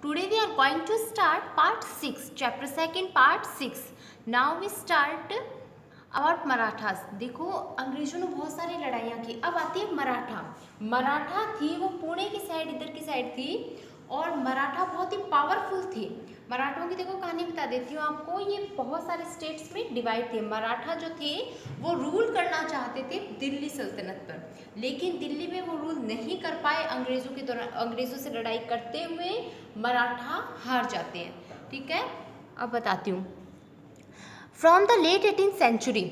Today we are going to start part 6, chapter 2, part 6. Now we start about Marathas. देखो अंग्रेजों ने बहुत सारी लड़ाइयाँ की. अब आती है मराठा थी, वो पुणे की साइड, इधर की साइड थी, और मराठा बहुत ही पावरफुल थे. मराठों की देखो कहानी बता देती हूँ आपको. ये बहुत सारे स्टेट्स में डिवाइड थे. मराठा जो थे वो रूल करना चाहते थे दिल्ली सल्तनत पर, लेकिन दिल्ली में वो रूल नहीं कर पाए. अंग्रेजों से लड़ाई करते हुए मराठा हार जाते हैं. ठीक है, अब बताती हूँ. From the late 18th century,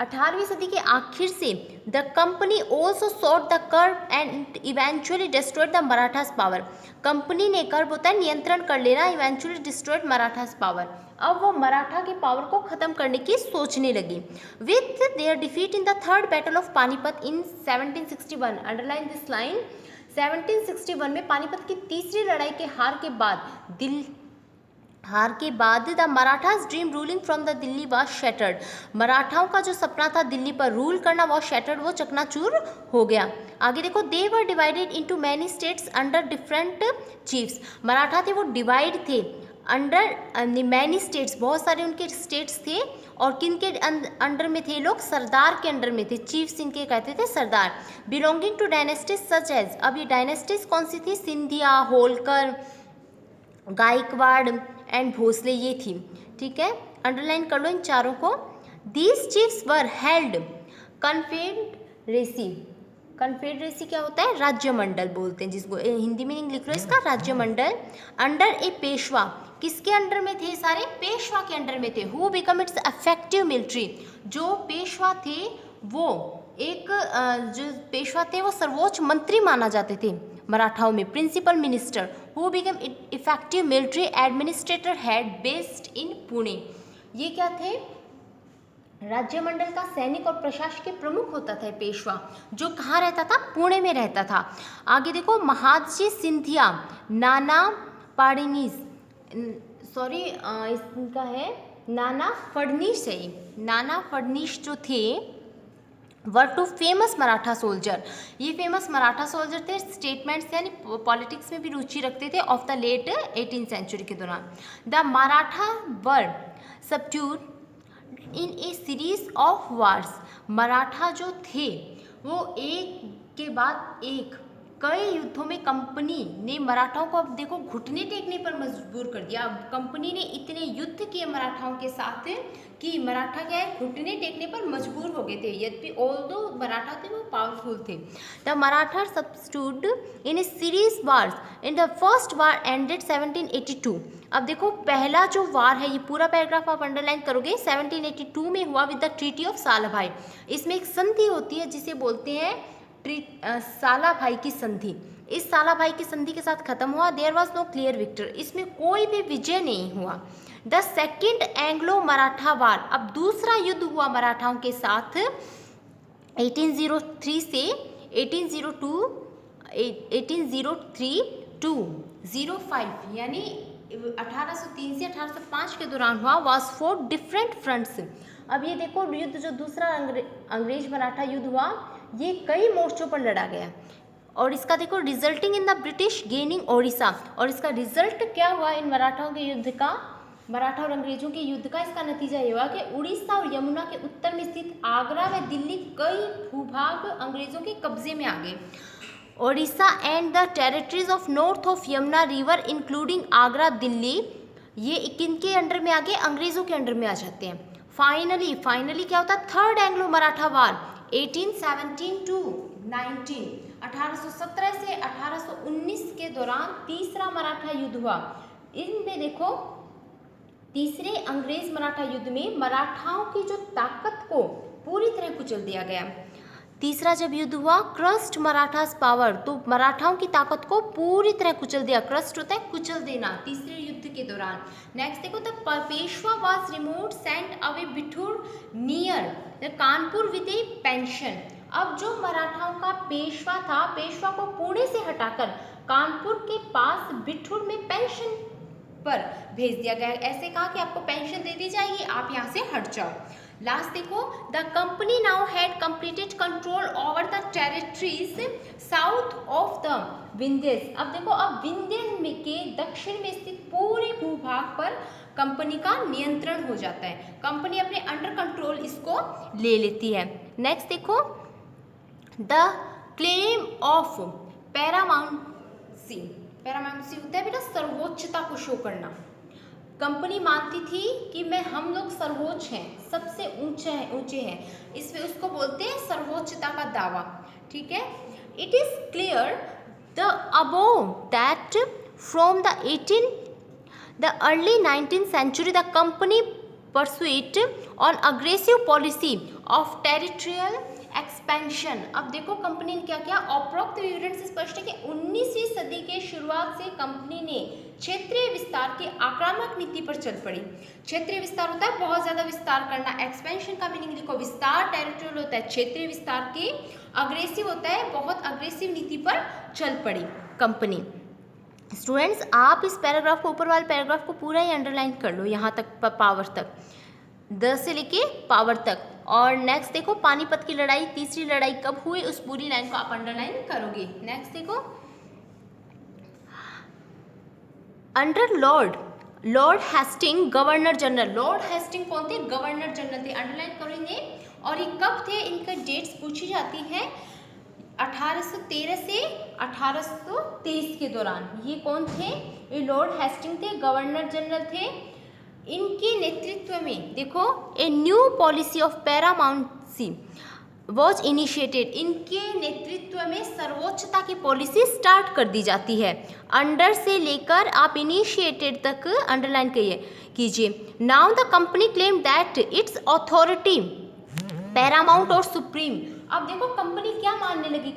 18वीं सदी के आखिर से the company also sought the curb and eventually destroyed the Marathas power. Company ने, कर्ब होता है नियंत्रण कर लेना, इवेंचुअली डिस्ट्रॉयड मराठास पावर. अब वो मराठा की पावर को खत्म करने की सोचने लगी. With their defeat in the third battle of Panipat in 1761, underline this line, 1761 में पानीपत की तीसरी लड़ाई के हार के बाद the Marathas dream ruling from the Delhi was shattered. मराठाओं का जो सपना था दिल्ली पर रूल करना, वो शैटर्ड, वो चकनाचूर हो गया. आगे देखो, they were divided into many states under different chiefs. Maratha थे वो डिवाइड थे अंडर मैनी स्टेट्स, बहुत सारे उनके स्टेट्स थे, और किन के अंडर में थे लोग? सरदार के अंडर में थे. चीफ्स इनके कहते थे सरदार. Belonging to dynasties such as, अब ये डायनेस्टीज कौन सी थी? सिंधिया, होलकर, गायकवाड़ एंड भोसले, ये थी. ठीक है, अंडरलाइन कर लो इन चारों को. These chiefs were held confederacy. Confederacy क्या होता है? राज्यमंडल बोलते हैं जिसको. हिंदी में लिख लो इसका, राज्यमंडल. अंडर ए पेशवा, किसके अंडर में थे? सारे पेशवा के अंडर में थे. Who become it's effective military, जो पेशवा थे वो एक जो पेशवा थे वो सर्वोच्च मंत्री माना जाते थे मराठाओं में, principal minister. Who become effective military administrator head based in Pune. ये क्या थे? राज्यमंडल का सैनिक और प्रशासकीय प्रमुख होता था पेशवा, जो कहाँ रहता था? पुणे में रहता था. आगे देखो, महादजी सिंधिया, नाना पाड़नीस, सॉरी इसका है नाना फडनीस है. नाना फडनीस जो थे वर टू फेमस मराठा सोल्जर. ये फेमस मराठा सोल्जर थे. स्टेटमेंट्स यानी पॉलिटिक्स में भी रुचि रखते थे of the late 18th century के दौरान. The Maratha were subdued in a series of wars. Maratha जो थे वो एक के बाद एक कई युद्धों में कंपनी ने मराठाओं को, अब देखो, घुटने टेकने पर मजबूर कर दिया. अब कंपनी ने इतने युद्ध किए मराठाओं के साथ कि मराठा क्या है, घुटने टेकने पर मजबूर हो गए थे. यद्यपि ऑल्दो मराठा थे वो पावरफुल थे. The Maratha subdued in a series wars. In the first war ended 1782. अब देखो, पहला जो वार है, ये पूरा पैराग्राफ आप अंडरलाइन करोगे, 1782 में हुआ विद द ट्रीटी ऑफ सालाभाई. इसमें एक संधि होती है जिसे बोलते हैं सालाभाई की संधि. इस सालाभाई की संधि के साथ खत्म हुआ. There was no clear victor. इसमें कोई भी विजय नहीं हुआ. The second Anglo Maratha war. अब दूसरा युद्ध हुआ मराठाओं के साथ 1803 से 1802 1803 टू 05, यानी 1803 से 1805 के दौरान हुआ. Was for different fronts. अब ये देखो, युद्ध जो दूसरा अंग्रेज मराठा युद्ध हुआ, ये कई मोर्चों पर लड़ा गया. और इसका देखो, resulting in the British gaining Odisha. और इसका रिजल्ट क्या हुआ इन मराठाओं के युद्ध का? मराठा और अंग्रेजों के युद्ध का इसका नतीजा ये हुआ कि उड़ीसा और यमुना के उत्तर में स्थित आगरा व दिल्ली कई भूभाग अंग्रेजों के कब्जे में आ गए. Odisha and the territories of north of Yamuna river including Agra, Delhi, ये किनके अंडर में आ गए? अंग्रेजों के अंडर में आ जाते हैं. फाइनली क्या होता है? Third Anglo Maratha war 1817 to 19, 1817 से 1819 के दौरान तीसरा मराठा युद्ध हुआ. इनमें देखो, तीसरे अंग्रेज मराठा युद्ध में मराठाओं की जो ताकत को पूरी तरह कुचल दिया गया. तीसरा जब युद्ध हुआ, क्रस्ट मराठास पावर, तो मराठाओं की ताकत को पूरी तरह कुचल दिया. क्रस्ट होता है कुचल देना, तीसरे युद्ध के दौरान. नेक्स्ट देखो, the Peshwa was remote sent away Bithoor near Kanpur with a pension. अब जो मराठाओं का पेशवा था, पेशवा को पुणे से हटाकर कानपुर के पास बिठूर में पेंशन पर भेज दिया गया. ऐसे कहा कि आपको पेंशन दे दी जाएगी, आप यहाँ से हट जाओ. लास्ट देखो, the company now had completed control over the territories south of the Vindhyas. अब देखो, अब विंध्य के दक्षिण में स्थित पूरे भूभाग पर कंपनी का नियंत्रण हो जाता है, कंपनी अपने अंडर कंट्रोल इसको ले लेती है। नेक्स्ट देखो, the claim of paramountcy. Paramountcy होता है बेटा सर्वोच्चता को शो करना। कंपनी मानती थी कि हम लोग सर्वोच्च हैं, सबसे ऊंचे हैं, इसमें उसको बोलते हैं सर्वोच्चता का दावा। ठीक है, it is clear the above that from the early 19th century the company pursued on aggressive policy of territorial expansion. अब देखो कंपनी ने क्या किया, उपरोक्त विवरण से स्पष्ट है कि 19वीं सदी के शुरुआत से कंपनी ने क्षेत्रीय विस्तार की आक्रामक नीति पर चल पड़ी। क्षेत्रीय विस्तार होता है बहुत ज्यादा विस्तार करना, एक्सपेंशन का मीनिंग लिखो विस्तार, टेरिटोरियल होता है क्षेत्रीय विस्तार की, अग्रेसिव होता है बहुत अग्रेसिव नीति पर चल पड़ी कंपनी। स्टूडेंट्स आप इस पैराग्राफ को, ऊपर वाले पैराग्राफ को पूरा ही अंडरलाइन कर लो यहाँ तक, पावर तक, 10 से लेके पावर तक। और नेक्स्ट देखो, पानीपत की लड़ाई, तीसरी लड़ाई कब हुई, उस पूरी लाइन को आप अंडरलाइन करोगे। नेक्स्ट देखो, under Lord Hastings governor general. Lord Hastings कौन थे, गवर्नर जनरल थे, अंडरलाइन करेंगे। और ये कब थे, इनका डेट्स पूछी जाती है 1813 से 1823 के दौरान। ये कौन थे, ये लॉर्ड हेस्टिंग थे, गवर्नर जनरल थे। इनके नेतृत्व में देखो a new policy of paramountcy was initiated. इनके नेतृत्व में सर्वोच्चता की पॉलिसी स्टार्ट कर दी जाती है। अंडर से लेकर आप इनिशिएटेड तक अंडरलाइन कीजिए। Now the company claim that it's authority Paramount और सुप्रीम। अब देखो कंपनी क्या मानने लगी,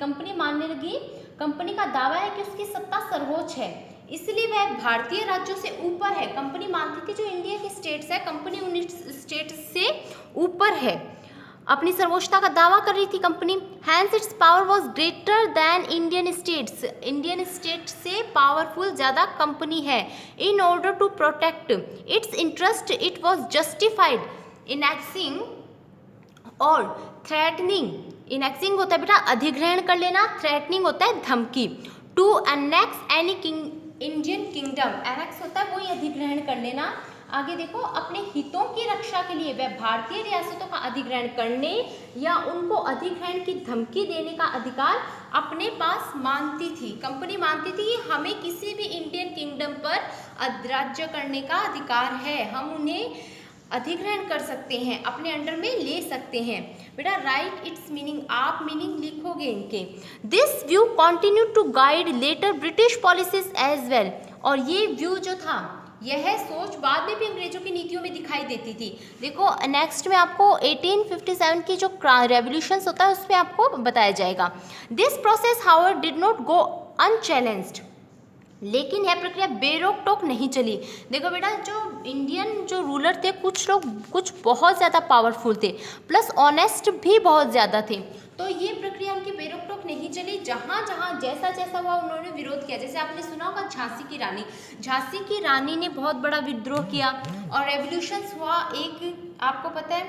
कंपनी का दावा है कि उसकी सत्ता सर्वोच्च है, इसलिए वह भारतीय राज्यों से ऊपर है। कंपनी मानती थी जो इंडिया के स्टेट्स है, कंपनी उन स्टेट्स से ऊपर है, अपनी सर्वोच्चता का दावा कर रही थी company. Hence its power was greater than Indian states. Indian state से पावरफुल ज़्यादा कंपनी है। In order to protect its interest it was justified annexing और थ्रेटनिंग। इनैक्सिंग होता है बेटा अधिग्रहण कर लेना, थ्रेटनिंग होता है धमकी। To annex any Indian kingdom, annex होता है वही अधिग्रहण कर लेना। आगे देखो, अपने हितों की रक्षा के लिए वह भारतीय रियासतों का अधिग्रहण करने या उनको अधिग्रहण की धमकी देने का अधिकार अपने पास मानती थी। कंपनी मानती थी कि हमें किसी भी इंडियन किंगडम पर अधिराज्य करने का अधिकार है, हम उन्हें अधिग्रहण कर सकते हैं, अपने अंडर में ले सकते हैं। बेटा राइट इट्स मीनिंग, आप मीनिंग लिखोगे इनके। This view continue to guide later British policies as well. और ये व्यू जो था, यह सोच बाद में भी अंग्रेजों की नीतियों में दिखाई देती थी। देखो नेक्स्ट में आपको 1857 की जो रेवोल्यूशंस होता है उसमें आपको बताया जाएगा। This process however did not go unchallenged, लेकिन यह प्रक्रिया बेरोक टोक नहीं चली। देखो बेटा जो इंडियन जो रूलर थे, कुछ लोग कुछ बहुत ज़्यादा पावरफुल थे, प्लस ऑनेस्ट भी बहुत ज़्यादा थे, तो ये प्रक्रिया उनकी बेरोक टोक नहीं चली। जहाँ जहाँ जैसा जैसा हुआ उन्होंने विरोध किया। जैसे आपने सुना होगा झांसी की रानी ने बहुत बड़ा विद्रोह किया और रेवोल्यूशंस हुआ। एक आपको पता है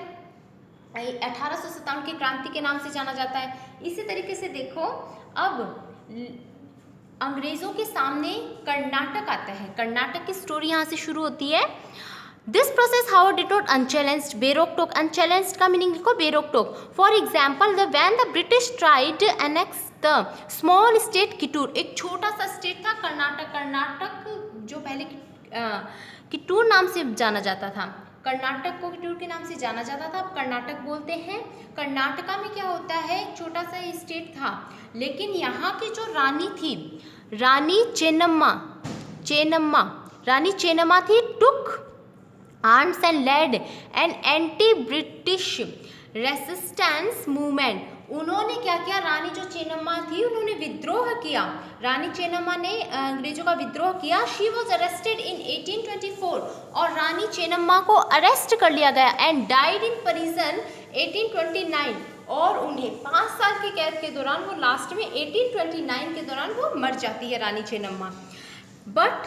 1857 की क्रांति के नाम से जाना जाता है। इसी तरीके से देखो अब अंग्रेजों के सामने कर्नाटक आता है। कर्नाटक की स्टोरी यहाँ से शुरू होती है। This process how did not unchallenged, बेरोक टोक, अनचैलेंज्ड का मीनिंग लिखो बेरोक टोक। For example when the British tried annex the small state Kittur, एक छोटा सा स्टेट था कर्नाटक जो पहले किटूर नाम से जाना जाता था, कर्नाटक को किटूर के नाम से जाना जाता था, अब कर्नाटक बोलते हैं। कर्नाटका में क्या होता है, छोटा सा स्टेट था, लेकिन यहाँ की जो रानी थी, रानी चेन्नम्मा थी, took arms and led an anti British resistance movement. उन्होंने क्या किया, रानी जो चेन्नम्मा थी उन्होंने विद्रोह किया। रानी चेन्नम्मा ने अंग्रेजों का विद्रोह किया। शी वॉज अरेस्टेड इन 1824 और रानी चेन्नम्मा को अरेस्ट कर लिया गया एंड डाइड इन प्रिजन 1829 और उन्हें 5 साल की कैद के दौरान वो लास्ट में 1829 के दौरान वो मर जाती है रानी चेन्नम्मा। बट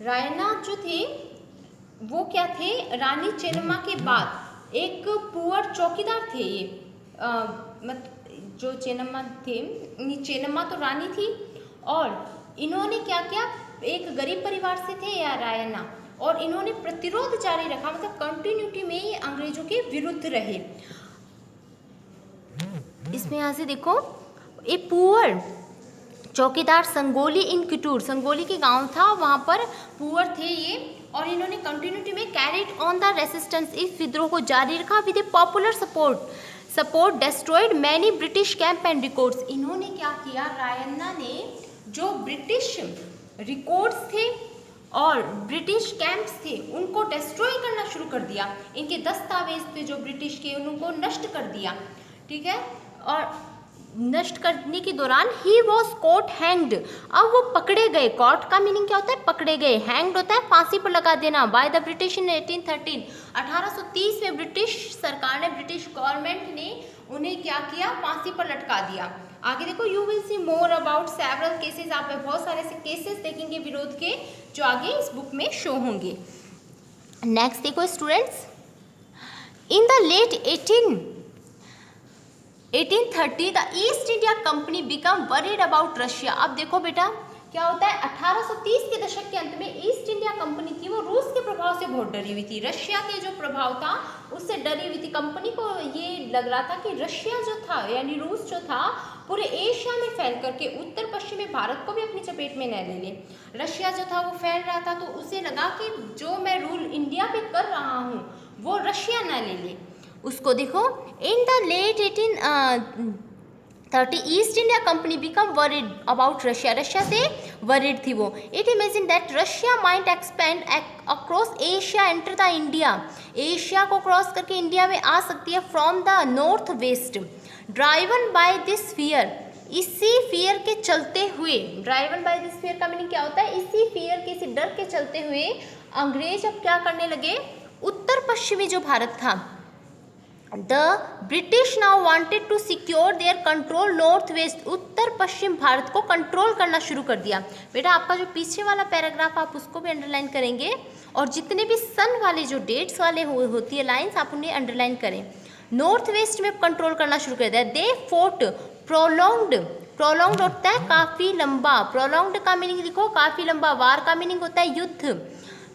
रायना जो थे वो क्या थे, रानी चेन्नम्मा के बाद एक पुअर चौकीदार थे। ये जो चेन्नम्मा थे, चेन्नम्मा तो रानी थी, और इन्होंने क्या किया, एक गरीब परिवार से थे या रायन्ना, और इन्होंने प्रतिरोध जारी रखा, मतलब कंटिन्यूटी में ये अंग्रेजों के विरुद्ध रहे। इसमें यहाँ से देखो, ए पुअर चौकीदार संगोली इन किटूर, संगोली के गांव था, वहाँ पर पुअर थे ये, और इन्होंने कंटिन्यूटी में कैरिड ऑन द रेसिस्टेंस, इस विद्रोह को जारी रखा with A popular support destroyed many British camp and records. इन्होंने क्या किया, रायन्ना ने जो ब्रिटिश रिकॉर्ड्स थे और ब्रिटिश कैंप्स थे उनको डिस्ट्रॉय करना शुरू कर दिया, इनके दस्तावेज थे जो ब्रिटिश के, उनको नष्ट कर दिया, ठीक है। और नष्ट करने के दौरान ही वॉज कॉट हैंग्ड, अब वो पकड़े गए। कॉट का मीनिंग क्या होता है, पकड़े गए। हैंग्ड होता है फांसी पर लगा देना, बाय द ब्रिटिश इन 1813, 1830 में ब्रिटिश सरकार ने, ब्रिटिश गवर्नमेंट ने उन्हें क्या किया, फांसी पर लटका दिया। आगे देखो, you will see more about several cases, आप बहुत सारे ऐसे केसेस देखेंगे विरोध के जो आगे इस बुक में शो होंगे। नेक्स्ट देखो students, in the late 1830 the East India Company become worried about Russia. अब देखो बेटा क्या होता है, 1830 के दशक के अंत में ईस्ट इंडिया कंपनी थी, वो रूस के प्रभाव से बहुत डरी हुई थी, रशिया के जो प्रभाव था उससे डरी हुई थी। कंपनी को ये लग रहा था कि रशिया जो था, यानी रूस जो था, पूरे एशिया में फैल करके उत्तर पश्चिमी भारत को भी अपनी चपेट में न ले ले। रशिया जो था वो फैल रहा था, तो उसे लगा कि जो मैं रूल इंडिया पे कर रहा हूँ वो रशिया न ले ले उसको। देखो, in the late 1830 East India Company become worried about Russia, Russia से वरीड थी वो। It imagine that Russia might expand across Asia enter the India, Asia को क्रॉस करके इंडिया में आ सकती है from the north west, driven by this fear, इसी फियर के चलते हुए, ड्राइवन बाय दिस फियर का मीनिंग क्या होता है, इसी फियर के, इसी डर के चलते हुए अंग्रेज अब क्या करने लगे, उत्तर पश्चिमी जो भारत था, the British now wanted to secure their control north west, उत्तर पश्चिम भारत को कंट्रोल करना शुरू कर दिया। बेटा आपका जो पीछे वाला पैराग्राफ आप उसको भी अंडरलाइन करेंगे, और जितने भी सन वाले जो डेट्स वाले होती है लाइन्स, आप उन्हें अंडरलाइन करें। नॉर्थ वेस्ट में कंट्रोल करना शुरू कर दिया। दे फोर्ट प्रोलॉन्ग्ड, प्रोलॉन्ग्ड होता है काफ़ी लंबा, प्रोलॉन्ग्ड का मीनिंग लिखो काफ़ी लंबा, वार का मीनिंग होता है युद्ध,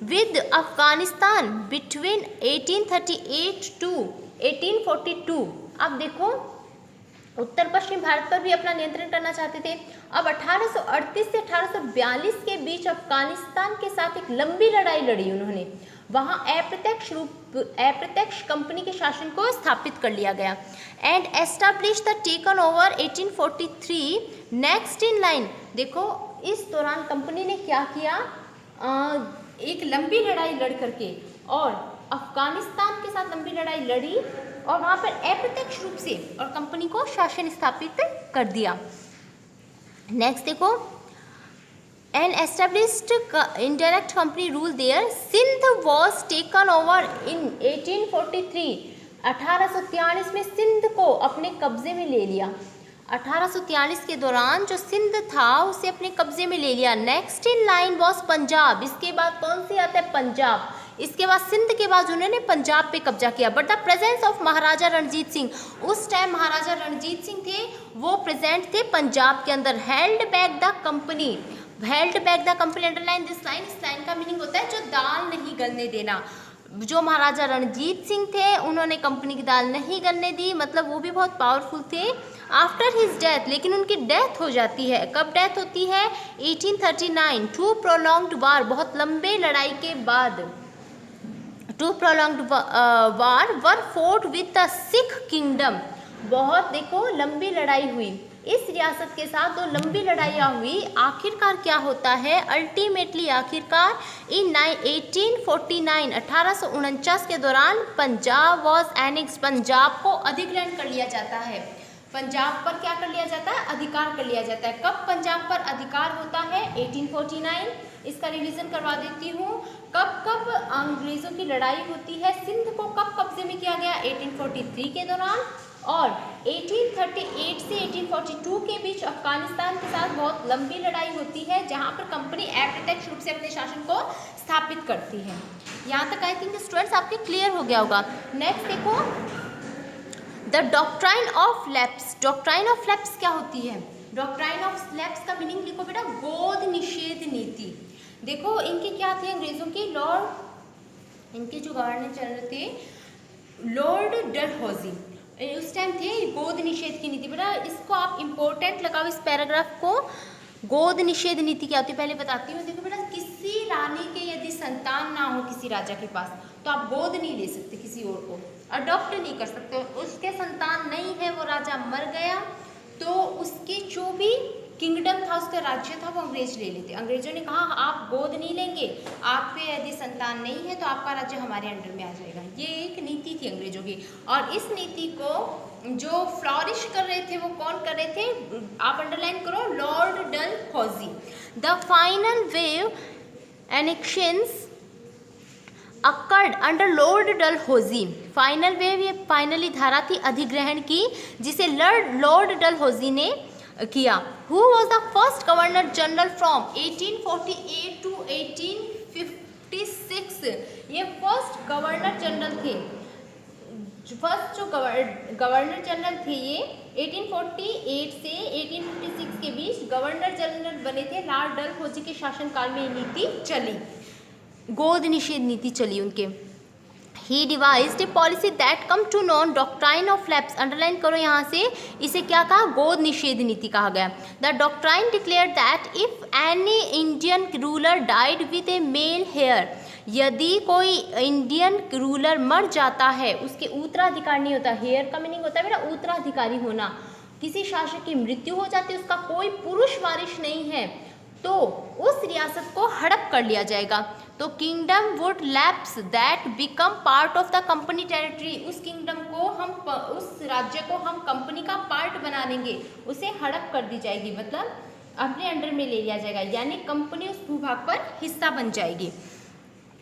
विद अफगानिस्तान बिटवीन 1838 टू 1842। अब देखो उत्तर पश्चिम भारत पर भी अपना नियंत्रण करना चाहते थे। अब 1838 से 1842 के बीच अफगानिस्तान के साथ एक लंबी लड़ाई लड़ी उन्होंने, वहाँ अप्रत्यक्ष कंपनी के शासन को स्थापित कर लिया गया। And establish the taken over 1843 next in line. देखो इस दौरान कंपनी ने क्या किया, एक लंबी लड़ाई लड़ करके और अफगानिस्तान के साथ लंबी लड़ाई लड़ी और वहाँ पर अप्रत्यक्ष रूप से और कंपनी को शासन स्थापित कर दिया। नेक्स्ट देखो, an established indirect company rule there, Sindh was taken over in 1843, 1843 में सिंध को अपने कब्जे में ले लिया। 1843 के दौरान जो सिंध था उसे अपने कब्जे में ले लिया। Next in line was Punjab, इसके बाद कौन सी आता है, पंजाब। इसके बाद सिंध के बाद उन्होंने पंजाब पे कब्जा किया। बट द प्रेजेंस ऑफ महाराजा रणजीत सिंह, उस टाइम महाराजा रणजीत सिंह थे वो प्रेजेंट थे पंजाब के अंदर। Held back the company, held back the company, underline this line, इस लाइन का मीनिंग होता है जो दाल नहीं गलने देना। जो महाराजा रणजीत सिंह थे उन्होंने कंपनी की दाल नहीं गलने दी, मतलब वो भी बहुत पावरफुल थे। आफ्टर हिज डेथ, लेकिन उनकी डेथ हो जाती है। कब डेथ होती है, 1839, टू प्रोलॉन्ग्ड वार, बहुत लंबे लड़ाई के बाद, to prolonged war were fought with the Sikh kingdom, बहुत देखो लंबी लड़ाई हुई इस रियासत के साथ, दो लंबी लड़ाइयाँ हुई। आखिरकार क्या होता है, अल्टीमेटली आखिरकार इन 1849, 1849 के दौरान पंजाब वॉज एनेक्स्ड, पंजाब को अधिग्रहण कर लिया जाता है। पंजाब पर क्या कर लिया जाता है, अधिकार कर लिया जाता है। कब पंजाब पर अधिकार होता है, 1849, इसका रिवीजन करवा देती हूँ। कब कब अंग्रेज़ों की लड़ाई होती है, सिंध को कब कब्जे में किया गया, 1843 के दौरान, और 1838 से 1842 के बीच अफगानिस्तान के साथ बहुत लंबी लड़ाई होती है जहाँ पर कंपनी अप्रत्यक्ष रूप से अपने शासन को स्थापित करती है। यहाँ तक आई थिंक स्टूडेंट्स आपके क्लियर हो गया होगा। नेक्स्ट देखो, the doctrine of lapse, doctrine of lapse क्या होती है? डॉक्ट्राइन ऑफ लैप्स का मीनिंग लिखो बेटा, गोद निषेध नीति। देखो इनके क्या थे अंग्रेजों के लॉर्ड, इनके जो गवर्नर जनरल थे लॉर्ड डलहौजी, उस टाइम थे गोद निषेध की नीति। बेटा इसको आप इम्पोर्टेंट लगाओ इस पैराग्राफ को। गोद निषेध नीति क्या होती है पहले बताती हूँ। देखो बेटा किसी रानी के यदि संतान ना हो किसी राजा के पास तो आप गोद नहीं ले सकते, किसी और को अडॉप्ट नहीं कर सकते। उसके संतान नहीं है, वो राजा मर गया तो उसके जो भी किंगडम था, उसका राज्य था, वो अंग्रेज ले लेते। अंग्रेजों ने कहा आप गोद नहीं लेंगे, आपके यदि संतान नहीं है तो आपका राज्य हमारे अंडर में आ जाएगा। ये एक नीति थी अंग्रेजों की, और इस नीति को जो फ्लॉरिश कर रहे थे वो कौन कर रहे थे? आप अंडरलाइन करो, Lord Dalhousie. The final wave annexations occurred under Lord Dalhousie. Final wave, ये फाइनली धारा थी अधिग्रहण की, जिसे लॉर्ड डलहौजी ने किया। Who was the first governor general from 1848 to 1856। ये फर्स्ट गवर्नर जनरल थे, फर्स्ट जो गवर्नर जनरल थे ये 1848 से 1856 के बीच गवर्नर जनरल बने थे। लॉर्ड डलहौजी के शासनकाल में ये नीति चली, गोद निषेध नीति चली उनके। He devised a policy that come to known doctrine of lapse। Underline करो यहाँ से, इसे क्या कहा? गोद निषेध नीति कहा गया। The doctrine declared that if any Indian ruler died with a male heir, यदि कोई इंडियन रूलर मर जाता है, उसके उत्तराधिकार नहीं होता। हेयर का मीनिंग होता है मेरा उत्तराधिकारी होना। किसी शासक की मृत्यु हो जाती है, उसका कोई पुरुष वारिश नहीं है, तो उस रियासत को हड़प कर लिया जाएगा। तो kingdom would lapse that become part of the company territory. उस किंगडम को हम, उस राज्य को हम कंपनी का पार्ट बना देंगे, उसे हड़प कर दी जाएगी, मतलब अपने अंडर में ले लिया जाएगा, यानी कंपनी उस भूभाग पर हिस्सा बन जाएगी।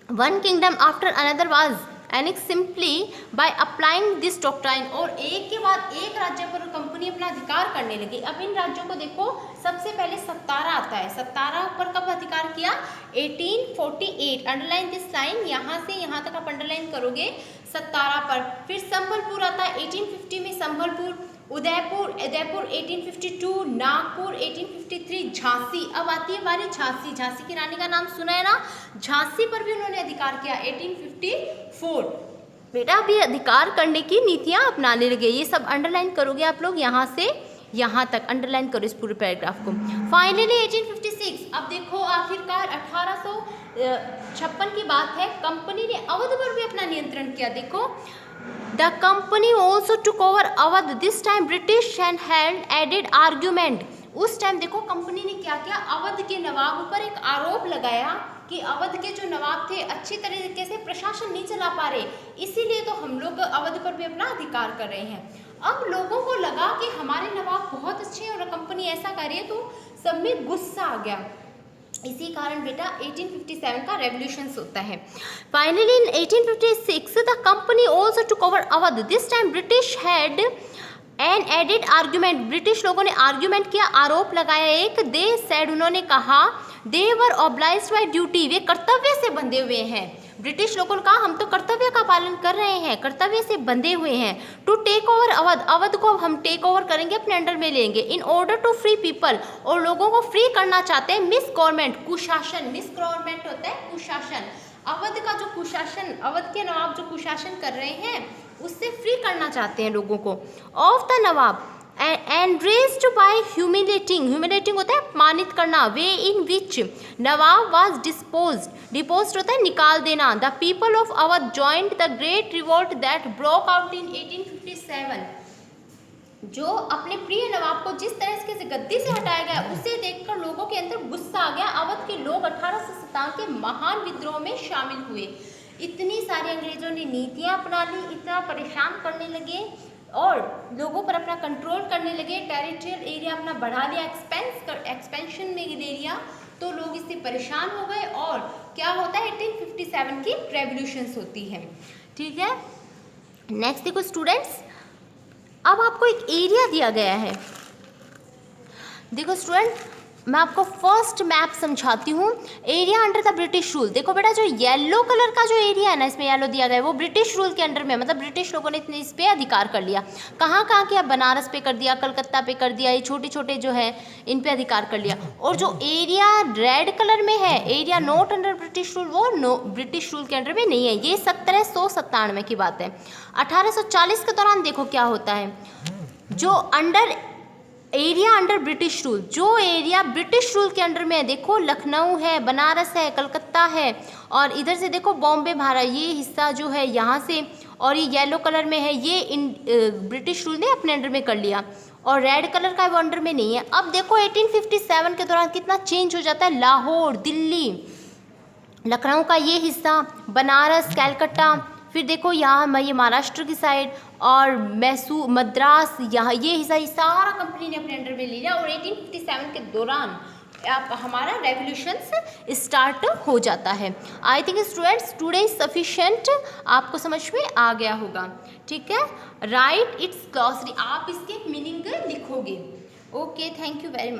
One kingdom after another was annex simply by applying this doctrine. और एक के बाद एक राज्य पर कंपनी अपना अधिकार करने लगी। अब इन राज्यों को देखो, सबसे पहले सत्तारा आता है। सत्तारा पर कब अधिकार किया? 1848। अंडरलाइन दिस लाइन, यहाँ से यहाँ तक आप अंडरलाइन करोगे सत्तारा पर। फिर संबलपुर आता है 1850 में, संबलपुर। उदयपुर 1852, नागपुर 1853, झांसी। अब आती है बारी झांसी। झांसी की रानी का नाम सुना है ना? झांसी पर भी उन्होंने अधिकार किया 1854। बेटा अभी अधिकार करने की नीतियां अपनाने लगे। ये सब अंडरलाइन करोगे आप लोग, यहाँ से यहाँ तक अंडरलाइन करो इस पूरे पैराग्राफ को। फाइनली 1856। अब देखो आखिरकार 1856 की बात है, कंपनी ने अवध पर भी अपना नियंत्रण किया। देखो The company also took over Awadh. This time British and had added argument। उस टाइम देखो कंपनी ने क्या किया? अवध के नवाब पर एक आरोप लगाया कि अवध के जो नवाब थे अच्छी तरीके से प्रशासन नहीं चला पा रहे, इसीलिए तो हम लोग अवध पर भी अपना अधिकार कर रहे हैं। अब लोगों को लगा कि हमारे नवाब बहुत अच्छे हैं और कंपनी ऐसा कर रही है, तो सब में गुस्सा आ गया। इसी कारण बेटा 1857 का रेवोल्यूशन होता है। Finally in 1856 the company also took over Awadh. This time British had an added argument. British लोगों ने आर्ग्यूमेंट किया, आरोप लगाया एक। दे सेड, उन्होंने कहा, दे वर ऑब्लाइज्ड बाय ड्यूटी, वे कर्तव्य से बंधे हुए हैं। ब्रिटिश लोगों ने कहा हम तो कर्तव्य का पालन कर रहे हैं, कर्तव्य से बंधे हुए हैं। To take over Awadh, Awadh को हम टेक ओवर करेंगे, अपने अंडर में लेंगे। In order to free people, और लोगों को फ्री करना चाहते हैं। मिस गवर्नमेंट, कुशासन। मिस गवर्नमेंट होता है कुशासन। अवध का जो कुशासन, अवध के नवाब जो कुशासन कर रहे हैं, उससे फ्री करना चाहते हैं लोगों को। Of the nawab addressed by humiliating, humiliating होता है अपमानित करना। Way in which nawab was disposed, deposed होता है निकाल देना। The people of Awadh joined the great revolt that broke out in 1857। जो अपने प्रिय नवाब को जिस तरह से गद्दी से हटाया गया, उसे देखकर लोगों के अंदर गुस्सा आ गया। अवध के लोग 1857 के महान विद्रोह में शामिल हुए। इतनी सारी अंग्रेजों ने नीतियां अपना ली, इतना परेशान करने लगे और लोगों पर अपना कंट्रोल करने लगे। टेरिटोरियल एरिया अपना बढ़ा लिया, एक्सपेंशन में ले लिया, तो लोग इससे परेशान हो गए। और क्या होता है 1857 की रेवोल्यूशंस होती है। ठीक है, नेक्स्ट देखो स्टूडेंट्स, अब आपको एक एरिया दिया गया है। देखो स्टूडेंट, मैं आपको फर्स्ट मैप समझाती हूँ। Area under the British rule, देखो बेटा जो येलो कलर का जो एरिया है ना, इसमें येलो दिया गया है, वो ब्रिटिश रूल के अंडर में, मतलब ब्रिटिश लोगों ने इस पे अधिकार कर लिया। कहाँ कहाँ किया? बनारस पे कर दिया, कलकत्ता पे कर दिया, ये छोटे छोटे जो है इन पे अधिकार कर लिया। और जो एरिया रेड कलर में है, area not under British rule, वो नो ब्रिटिश रूल के अंडर में नहीं है। ये 1797 की बात है। 1840 के दौरान देखो क्या होता है, जो under area under British rule, जो एरिया ब्रिटिश रूल के अंडर में है, देखो लखनऊ है, बनारस है, कलकत्ता है, और इधर से देखो बॉम्बे भारत, ये हिस्सा जो है यहाँ से, और ये येलो कलर में है, ये ब्रिटिश रूल ने अपने अंडर में कर लिया, और रेड कलर का वो अंडर में नहीं है। अब देखो 1857 के दौरान कितना चेंज हो जाता है। लाहौर, दिल्ली, लखनऊ का ये हिस्सा, बनारस, कलकत्ता, फिर देखो यहाँ ये महाराष्ट्र की साइड, और मैसूर, मद्रास, यहाँ ये हिस्सा, ये सारा कंपनी ने अपने अंडर में ले लिया। और 1857 के दौरान आप हमारा रेवोल्यूशन स्टार्ट हो जाता है। I think students today is sufficient, आपको समझ में आ गया होगा। ठीक है, राइट इट्स ग्लॉसरी, आप इसके मीनिंग लिखोगे। Okay, thank you very much.